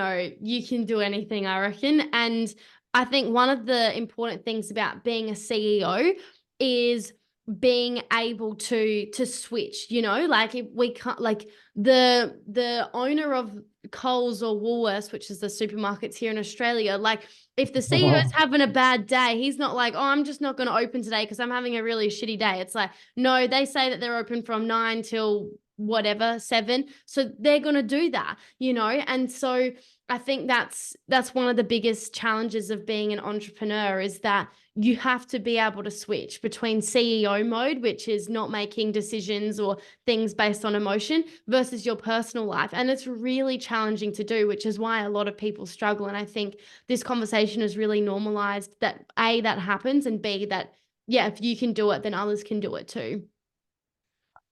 can do anything, I reckon. And I think one of the important things about being a CEO is being able to switch, like, if we can't, like, the owner of Coles or Woolworths, which is the supermarkets here in Australia, like, if the CEO is having a bad day, he's not like, oh, I'm just not going to open today because I'm having a really shitty day. It's like, no, they say that they're open from 9 till whatever, 7. So they're going to do that, you know? And so I think that's one of the biggest challenges of being an entrepreneur, is that you have to be able to switch between CEO mode, which is not making decisions or things based on emotion, versus your personal life. And it's really challenging to do, which is why a lot of people struggle. And I think this conversation has really normalized that, A, that happens, and B, that, yeah, if you can do it, then others can do it too.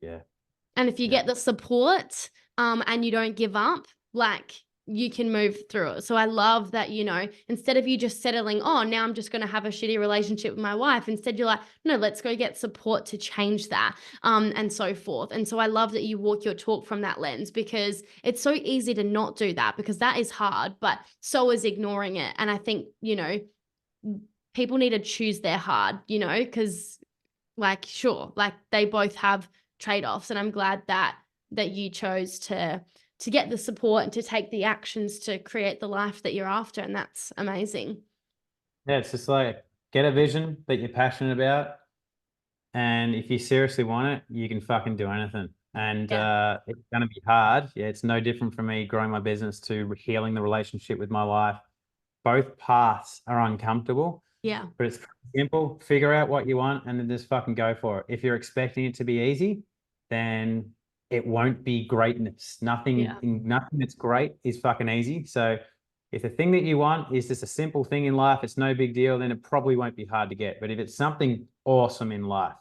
Yeah. And if you Yeah. get the support, and you don't give up, like, you can move through it. So I love that, you know, instead of you just settling, oh, now I'm just going to have a shitty relationship with my wife, instead you're like, no, let's go get support to change that, and so forth. And so I love that you walk your talk from that lens, because it's so easy to not do that, because that is hard, but so is ignoring it. And I think, you know, people need to choose their hard, you know, because, like, sure, like, they both have trade-offs, and I'm glad that you chose to get the support and to take the actions to create the life that you're after, and that's amazing. Yeah, it's just like, get a vision that you're passionate about, and if you seriously want it, you can fucking do anything. And Yeah. it's going to be hard. Yeah, it's no different from me growing my business to healing the relationship with my wife. Both paths are uncomfortable, Yeah. but it's simple. Figure out what you want and then just fucking go for it. If you're expecting it to be easy, then it won't be greatness. Yeah. Nothing that's great is fucking easy. So if the thing that you want is just a simple thing in life, it's no big deal, then it probably won't be hard to get. But if it's something awesome in life,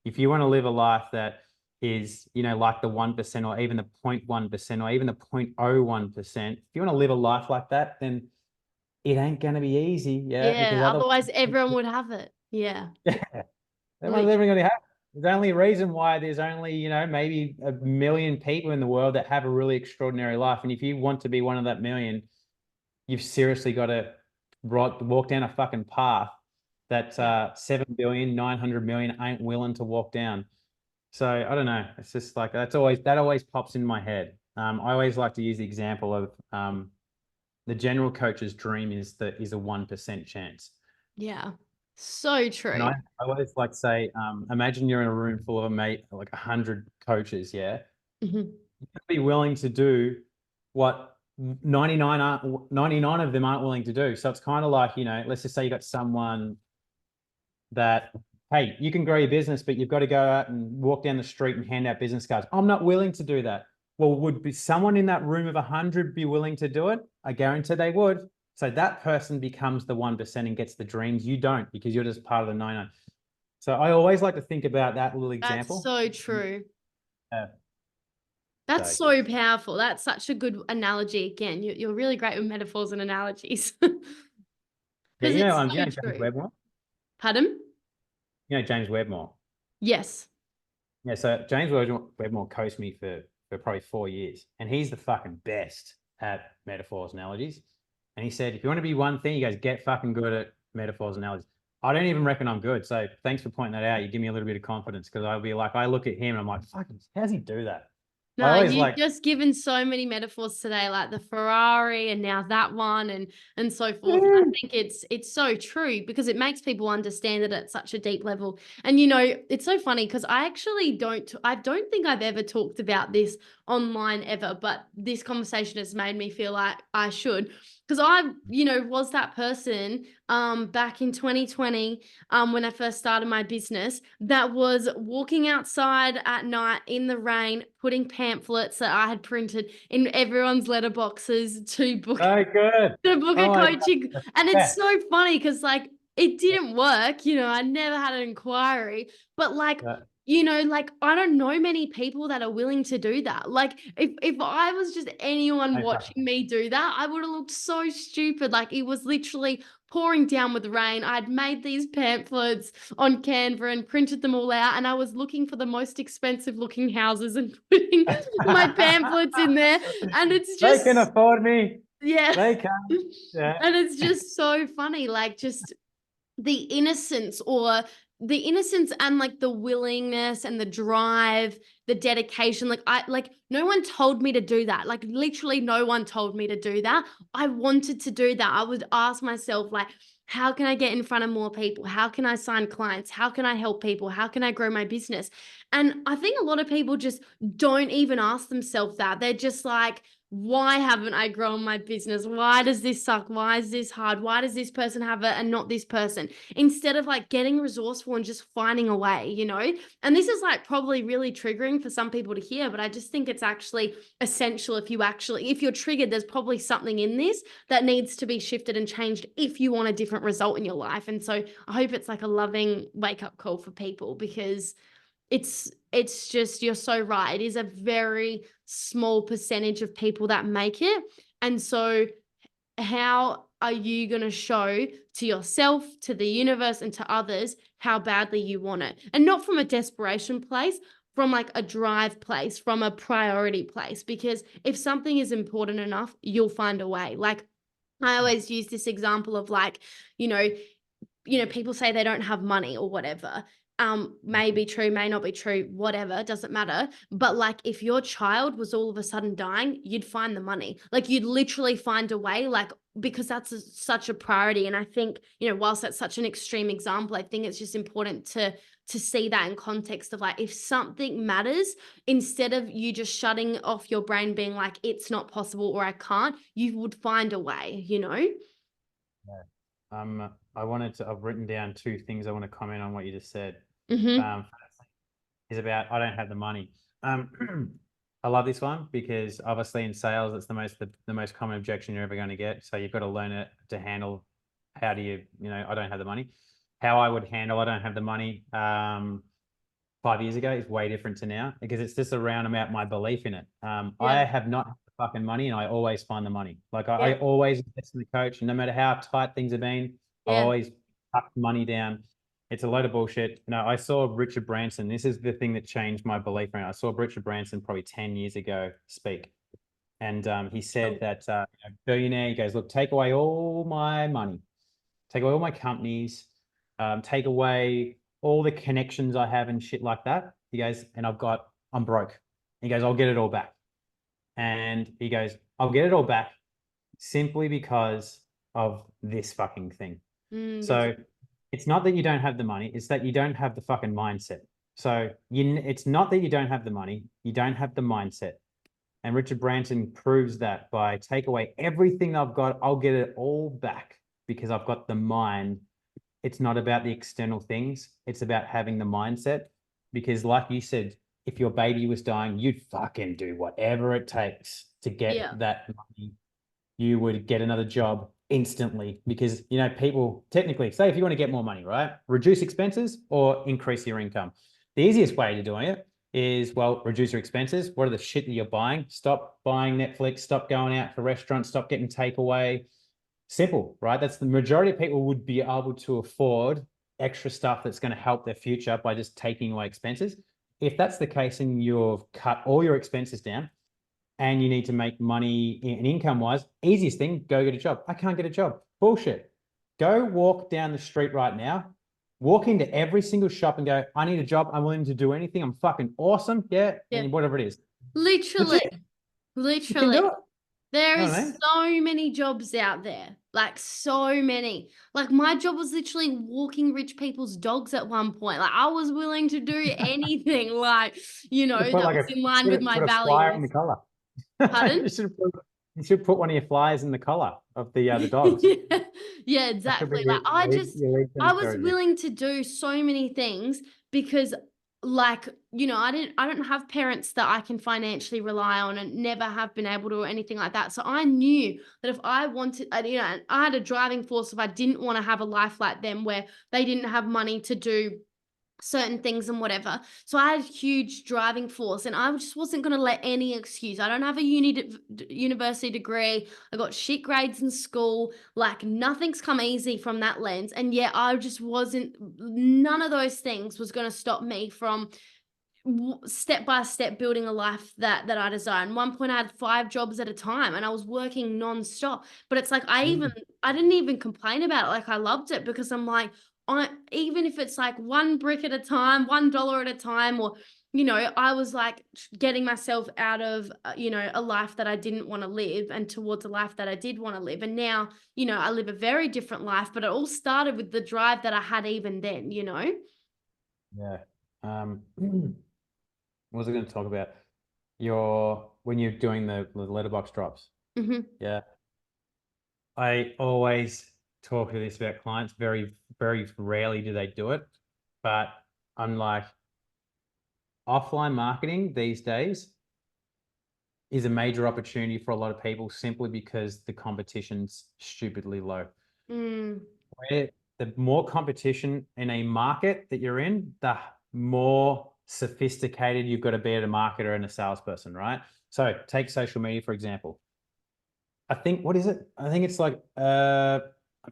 if you want to live a life that is, you know, like the 1% or even the 0.1% or even the 0.01%, if you want to live a life like that, then it ain't going to be easy. Yeah. Because Yeah, otherwise, otherwise everyone would have it. Yeah. yeah, everyone's Literally. never going to have. There's only a reason why there's only, you know, maybe a million people in the world that have a really extraordinary life. And if you want to be one of that million, you've seriously got to walk down a fucking path that Yeah. 7,900,000,000 ain't willing to walk down. So I don't know. It's just like that always pops in my head. I always like to use the example of the general coach's dream is a 1% chance. Yeah. So And true. I always like to say, imagine you're in a room full of like 100 coaches, yeah. Mhm. You have to be willing to do what 99 of them aren't willing to do. So it's kind of like, you know, let's just say you got someone that, hey, you can grow your business, but you've got to go out and walk down the street and hand out business cards. I'm not willing to do that. Well, would be someone in that room of 100 be willing to do it? I guarantee they would. So that person becomes the 1% and gets the dreams. You don't, because you're just part of the 99. So I always like to think about that little That's example. so true. Uh, That's so so powerful. That's such a good analogy. Again, you're really great with metaphors and analogies. yeah, Because it's so James true. Wedmore. Pardon? James Wedmore. Yes. Yeah, so James Wedmore coached me for probably 4 years, and he's the fucking best at metaphors and analogies. And he said, if you want to be one thing, he goes, get fucking good at metaphors and analogies. I don't even reckon I'm good. So thanks for pointing that out. You give me a little bit of confidence, because I'll be like, I look at him and I'm like, fucking, how's he do that? I No, always you've like, just given so many metaphors today, like the Ferrari and now that one, and so forth. And I think it's so true, because it makes people understand it at such a deep level. And you know, it's so funny, because I don't think I've ever talked about this online ever, but this conversation has made me feel like I should. Because I, you know, was that person back in 2020, when I first started my business, that was walking outside at night in the rain, putting pamphlets that I had printed in everyone's letterboxes oh, good. to book a Oh my God. coaching. And it's Yeah. so funny, because, like, it didn't work. You know, I never had an inquiry, but, like, Yeah. you know, like, I don't know many people that are willing to do that. Like, if I was just anyone No fucking- watching me do that, I would have looked so stupid. Like, it was literally pouring down with rain. I'd made these pamphlets on Canva and printed them all out, and I was looking for the most expensive looking houses and putting my pamphlets in there. And it's They can just, afford me. yeah. They can. Yeah. And it's just so funny, like, just the innocence, or the innocence, and like the willingness and the drive, the dedication. Like no one told me to do that. Like, literally no one told me to do that. I wanted to do that. I would ask myself, like, how can I get in front of more people? How can I sign clients? How can I help people? How can I grow my business? And I think a lot of people just don't even ask themselves that. They're just like, why haven't I grown my business? Why does this suck? Why is this hard? Why does this person have it and not this person? Instead of like getting resourceful and just finding a way, you know? And this is like probably really triggering for some people to hear, but I just think it's actually essential if you're triggered, there's probably something in this that needs to be shifted and changed if you want a different result in your life. And so I hope it's like a loving wake up call for people, because it's just, you're so right. It is a very small percentage of people that make it. And so how are you going to show to yourself, to the universe, and to others how badly you want it? And not from a desperation place, from like a drive place, from a priority place. Because if something is important enough, you'll find a way. Like I always use this example of like, you know, people say they don't have money or whatever. May be true, may not be true, whatever, doesn't matter. But like if your child was all of a sudden dying, you'd find the money. Like you'd literally find a way, like, because that's such a priority. And I think, whilst that's such an extreme example, I think it's just important to see that in context of like, if something matters, instead of you just shutting off your brain being like, it's not possible or I can't, you would find a way, Yeah. I've written down two things I want to comment on what you just said. Mm-hmm. Is about, I don't have the money. I love this one because obviously in sales, it's the most common objection you're ever going to get. So you've got to learn it to handle. How do you, I don't have the money. How I would handle, I don't have the money. 5 years ago is way different to now, because it's just around about my belief in it. I have not had the fucking money, and I always find the money. Like I always invest in the coach, and no matter how tight things have been, I always tuck money down. It's a load of bullshit. I saw Richard Branson. This is the thing that changed my belief in it. I saw Richard Branson probably 10 years ago speak. And he said that billionaire, he goes, look, take away all my money, take away all my companies, take away all the connections I have and shit like that. He goes, and I'm broke. He goes, I'll get it all back. And he goes, I'll get it all back simply because of this fucking thing. So it's not that you don't have the money, it's that you don't have the fucking mindset. So it's not that you don't have the money, you don't have the mindset. And Richard Branson proves that by take away everything I've got, I'll get it all back because I've got the mind. It's not about the external things. It's about having the mindset. Because like you said, if your baby was dying, you'd fucking do whatever it takes to get that money. You would get another job instantly because, people technically say if you want to get more money, right? Reduce expenses or increase your income. The easiest way to doing it is, well, reduce your expenses. What are the shit that you're buying? Stop buying Netflix, stop going out for restaurants, stop getting takeaway. Simple, right? That's the majority of people would be able to afford extra stuff that's going to help their future by just taking away expenses. If that's the case and you've cut all your expenses down and you need to make money in income-wise, easiest thing, go get a job. I can't get a job. Bullshit. Go walk down the street right now, walk into every single shop and go, I need a job. I'm willing to do anything. I'm fucking awesome. Yeah. And whatever it is. Literally. You can do it. There is so many jobs out there, like so many. Like my job was literally walking rich people's dogs at one point. Like I was willing to do anything, like, that was in line with my values. Flyer in the collar. Pardon? You should put one of your flyers in the collar of the dogs. Yeah, exactly. Like I was willing to do so many things because, like, I don't have parents that I can financially rely on and never have been able to or anything like that. So I knew that if I wanted, I had a driving force if I didn't want to have a life like them where they didn't have money to do certain things and whatever. So I had a huge driving force and I just wasn't going to let any excuse. I don't have a university degree. I got shit grades in school. Like nothing's come easy from that lens. And yet I just none of those things was going to stop me from step by step building a life that I desire. And one point I had 5 jobs at a time and I was working nonstop. But it's like I didn't even complain about it. Like I loved it because I'm like, even if it's like one brick at a time, $1 at a time, or I was like getting myself out of a life that I didn't want to live and towards a life that I did want to live. And now I live a very different life, but it all started with the drive that I had even then. Yeah. what was I going to talk about? When you're doing the letterbox drops. Mm-hmm. Yeah. I always talk to this about clients. Very, very rarely do they do it. But I'm like, offline marketing these days is a major opportunity for a lot of people simply because the competition's stupidly low. Mm. Where the more competition in a market that you're in, the more sophisticated you've got to be as a marketer and a salesperson, right? So take social media, for example. I think, what is it? I think it's like, I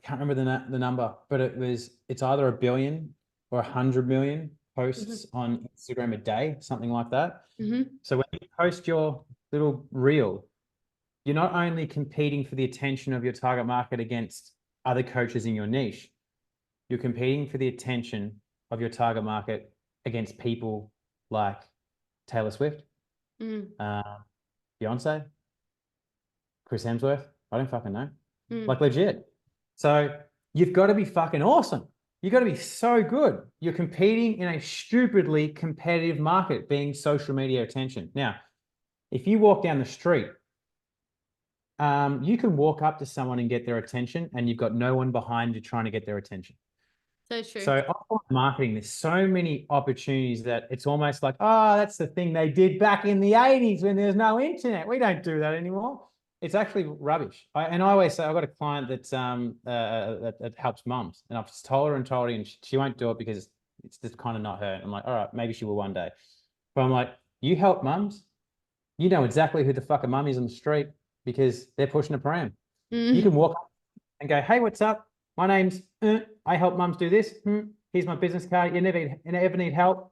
can't remember the number, but it's either 1 billion or 100 million posts Mm-hmm. on Instagram a day, something like that. Mm-hmm. So when you post your little reel, you're not only competing for the attention of your target market against other coaches in your niche, you're competing for the attention of your target market against people like Taylor Swift, Mm. Beyonce, Chris Hemsworth. I don't fucking know. Mm. Like legit. So you've got to be fucking awesome. You've got to be so good. You're competing in a stupidly competitive market, being social media attention. Now, if you walk down the street, you can walk up to someone and get their attention, and you've got no one behind you trying to get their attention. So true. So offline marketing, there's so many opportunities that it's almost like, oh, that's the thing they did back in the 80s when there was no internet. We don't do that anymore. It's actually rubbish. I always say I've got a client that helps mums, and I've told her and told her, and she won't do it because it's just kind of not her. I'm like, all right, maybe she will one day. But I'm like, you help mums, you know exactly who the fucking mum is on the street because they're pushing a pram. You Mm. can walk up and go, hey, what's up? My name's, I help mums do this. Here's my business card. You ever need help?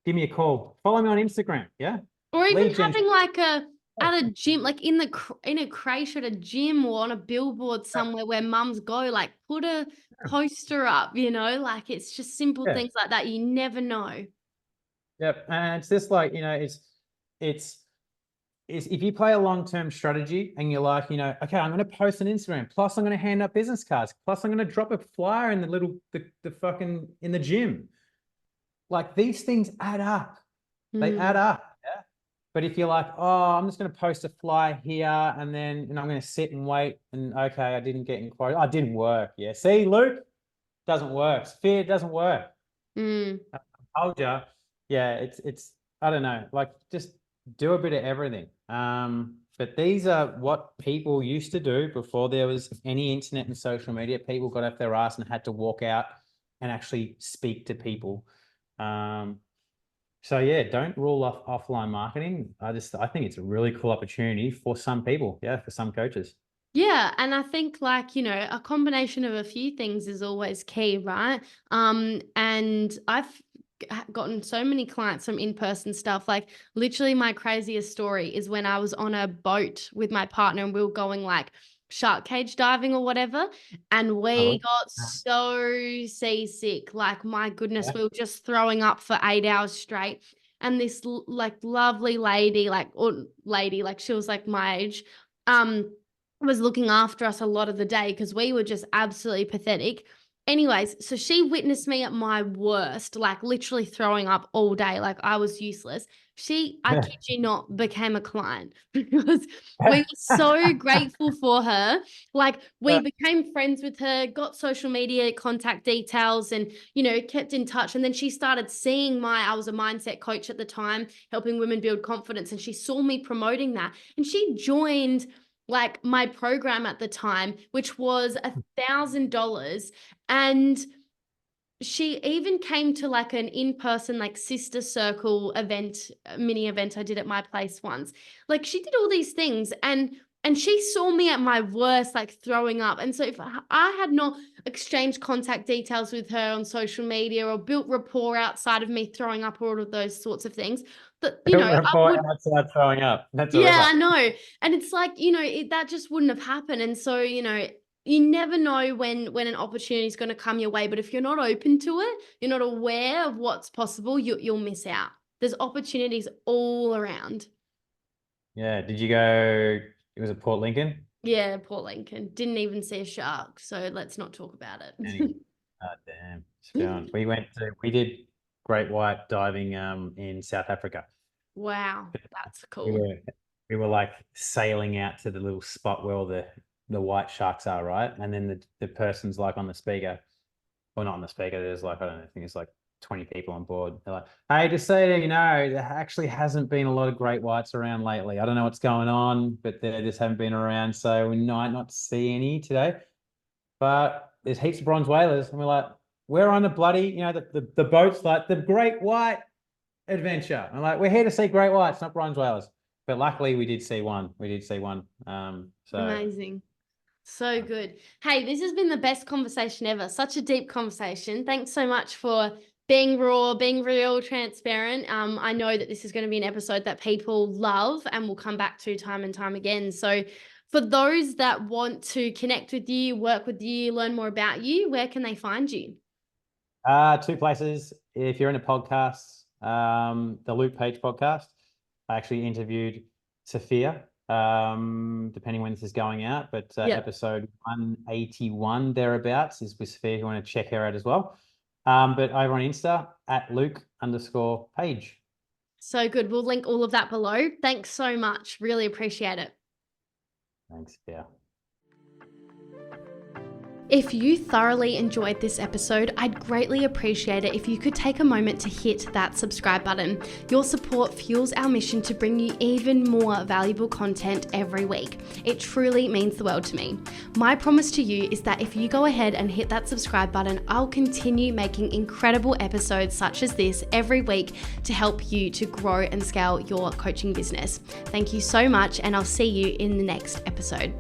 Give me a call. Follow me on Instagram. Yeah. Or even Lead gen. having like at a gym, like in a creche at a gym or on a billboard somewhere where mums go, like put a poster up, like it's just simple Yeah. things like that. You never know. Yep. And it's just like, it's if you play a long-term strategy and you're like, okay, I'm going to post on Instagram, plus I'm going to hand out business cards, plus I'm going to drop a flyer in the fucking in the gym. Like these things add up. They add Mm. up. Yeah. But if you're like, oh, I'm just going to post a flyer here and then I'm going to sit and wait and okay, I didn't get inquiry. Oh, it didn't work. Yeah. See, Luke, doesn't work. Fear doesn't work. Mm. I told you. Yeah, it's I don't know, like just do a bit of everything. But these are what people used to do before there was any internet and social media. People got off their ass and had to walk out and actually speak to people. So yeah, don't rule off offline marketing. I think it's a really cool opportunity for some people. Yeah, for some coaches. Yeah, and I think like, a combination of a few things is always key, right? And I've gotten so many clients from in-person stuff. Like literally my craziest story is when I was on a boat with my partner and we were going like shark cage diving or whatever, and we Oh, got so seasick. Like my goodness, yeah. we were just throwing up for 8 hours straight. And this like lovely lady, like she was like my age, was looking after us a lot of the day because we were just absolutely pathetic. Anyways, so she witnessed me at my worst, like literally throwing up all day, like I was useless. She, I kid you not, became a client because we were so grateful for her. Like we became friends with her, got social media contact details and, kept in touch. And then she started seeing I was a mindset coach at the time, helping women build confidence. And she saw me promoting that. And she joined like my program at the time, which was $1,000. And she even came to like an in-person like sister circle event, mini event I did at my place once. Like she did all these things and she saw me at my worst, like throwing up. And so if I had not exchanged contact details with her on social media or built rapport outside of me throwing up or all of those sorts of things, but Don't I report would. outside throwing up. That's a Yeah, ripper. I know. And it's like, that just wouldn't have happened. And so, you never know when an opportunity is going to come your way. But if you're not open to it, you're not aware of what's possible, you'll miss out. There's opportunities all around. Yeah. Did you go? It was at Port Lincoln. Yeah, poor Lincoln. Didn't even see a shark. So let's not talk about Anyway, it. oh, damn. It's going. We did. great white diving in South Africa. Wow, that's We cool. were we were like sailing out to the little spot where all the white sharks are, right? And then the person's like on the speaker, or not on the speaker. There's like, I don't know, I think it's like 20 people on board. They're like, hey, just so you know, there actually hasn't been a lot of great whites around lately. I don't know what's going on, but they just haven't been around. So we might not see any today. But there's heaps of bronze whalers. And we're like, we're on a bloody, the boat's like the great white adventure. I'm like, we're here to see great whites, not bronze whalers. But luckily we did see one. So Amazing. So good. Hey, this has been the best conversation ever. Such a deep conversation. Thanks so much for being raw, being real, transparent. I know that this is going to be an episode that people love and will come back to time and time again. So for those that want to connect with you, work with you, learn more about you, where can they find you? two places. If you're in a podcast, the Luke Page podcast, I actually interviewed Sofia, depending when this is going out, but episode 181 thereabouts is with Sofia. If you want to check her out as well. But over on Insta at Luke_Page. So good. We'll link all of that below. Thanks so much. Really appreciate it. Thanks. Yeah. If you thoroughly enjoyed this episode, I'd greatly appreciate it if you could take a moment to hit that subscribe button. Your support fuels our mission to bring you even more valuable content every week. It truly means the world to me. My promise to you is that if you go ahead and hit that subscribe button, I'll continue making incredible episodes such as this every week to help you to grow and scale your coaching business. Thank you so much, and I'll see you in the next episode.